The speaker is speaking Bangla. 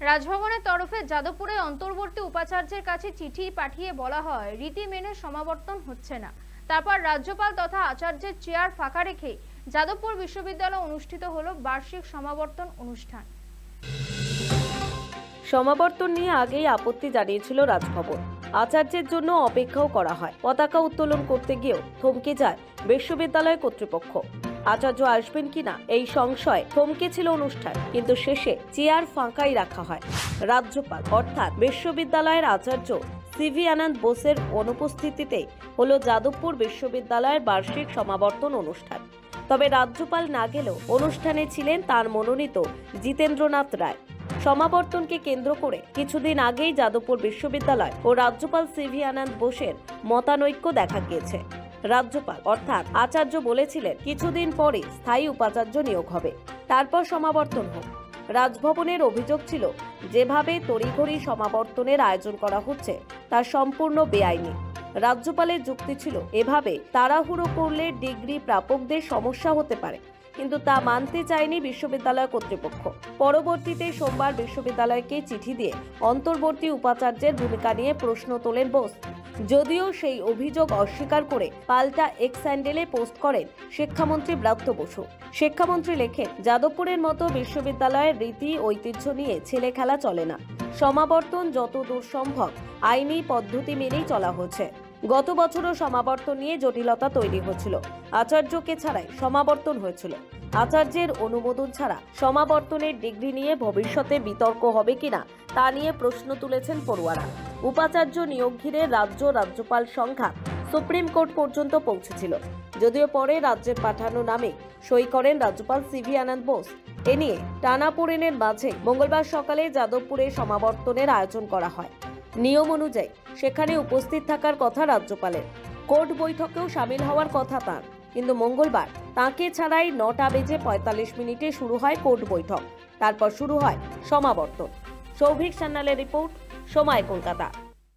রাজভবনের তরফে যাদবপুরে অন্তর্বর্তী উপাচার্যের কাছে চিঠি পাঠিয়ে বলা হয় রীতি মেনে সমাবর্তন হচ্ছে না। তারপর রাজ্যপাল তথা আচার্যের চেয়ার ফাঁকা রেখে যাদবপুর বিশ্ববিদ্যালয়ে অনুষ্ঠিত হলো বার্ষিক সমাবর্তন অনুষ্ঠান। সমাবর্তন নিয়ে আগেই আপত্তি জানিয়েছিল রাজভবন। আচার্যের জন্য অপেক্ষাও করা হয়। পতাকা উত্তোলন করতে গিয়েও থমকে যায় বিশ্ববিদ্যালয় কর্তৃপক্ষ। আচার্য আসবেন কিনা এই সংশয় থমকেছিল অনুষ্ঠান, কিন্তু শেষে চেয়ার ফাঁকাই রাখা হয়। রাজ্যপাল অর্থাৎ বিশ্ববিদ্যালয়ের আচার্য সিভি আনন্দ বোসের অনুপস্থিতিতে হলো যাদবপুর বিশ্ববিদ্যালয়ের বার্ষিক সমাবর্তন অনুষ্ঠান। তবে রাজ্যপাল না গেলেও অনুষ্ঠানে ছিলেন তার মনোনীত জিতেন্দ্রনাথ রায়। সমাবর্তনকে কেন্দ্র করে কিছুদিন আগেই যাদবপুর বিশ্ববিদ্যালয় ও রাজ্যপাল সিভি আনন্দ বোসের মতানৈক্য দেখা গিয়েছে। রাজ্যপাল অর্থাৎ আচার্য বলেছিলেন কিছুদিন পরে স্থায়ী উপাচার্য নিয়োগ হবে, তারপর সমাবর্তন হোক। রাজভবনের অভিযোগ ছিল যেভাবে তড়িঘড়ি সমাবর্তনের আয়োজন করা হচ্ছে তা সম্পূর্ণ বেআইনি। রাজ্যপালের যুক্তি ছিল এভাবে তাড়াহুড়ো করলে ডিগ্রি প্রাপকদের সমস্যা হতে পারে, কিন্তু তা মানতে চায়নি বিশ্ববিদ্যালয় কর্তৃপক্ষ। পরবর্তীতে সোমবার বিশ্ববিদ্যালয়কে চিঠি দিয়ে অন্তর্বর্তী উপাচার্যের ভূমিকা নিয়ে প্রশ্ন তোলেন বোস। যদিও সেই অভিযোগ অস্বীকার করে পাল্টা এক্স হ্যান্ডেলে পোস্ট করেন শিক্ষামন্ত্রী ব্রাত্য বসু। শিক্ষামন্ত্রী লেখেন, যাদবপুরের মতো বিশ্ববিদ্যালয়ের রীতি ঐতিহ্য নিয়ে ছেলে খেলা চলে না। সমাবর্তন যতদূর সম্ভব আইনি পদ্ধতি মেনেই চলা হচ্ছে। গত বছরও সমাবর্তন নিয়ে জটিলতা তৈরি হয়েছিল। আচার্যকে ছাড়াই সমাবর্তন হয়েছিল। আচার্যের অনুমোদন ছাড়া সমাবর্তনের ডিগ্রি নিয়ে ভবিষ্যতে বিতর্ক হবে কিনা তা নিয়ে প্রশ্ন তুলেছেন পড়ুয়ারা। উপাচার্য নিয়োগ ঘিরে রাজ্যপাল সংঘাত সুপ্রিম কোর্ট পর্যন্ত পৌঁছেছিল, যদিও পরে রাজ্যের পাঠানো নামে সই করেন রাজ্যপাল সিভি আনন্দ বোস। এ নিয়ে টানাপোড়েনের মাঝে মঙ্গলবার সকালে যাদবপুরে সমাবর্তনের আয়োজন করা হয়। নিয়ম অনুযায়ী সেখানে উপস্থিত থাকার কথা রাজ্যপালের, কোর্ট বৈঠকেও সামিল হওয়ার কথা তার, কিন্তু মঙ্গলবার তাঁকে ছাড়াই 9:45 শুরু হয় কোর্ট বৈঠক। তারপর শুরু হয় সমাবর্তন। সৌভিক সান্যালের রিপোর্ট, সময় কলকাতা।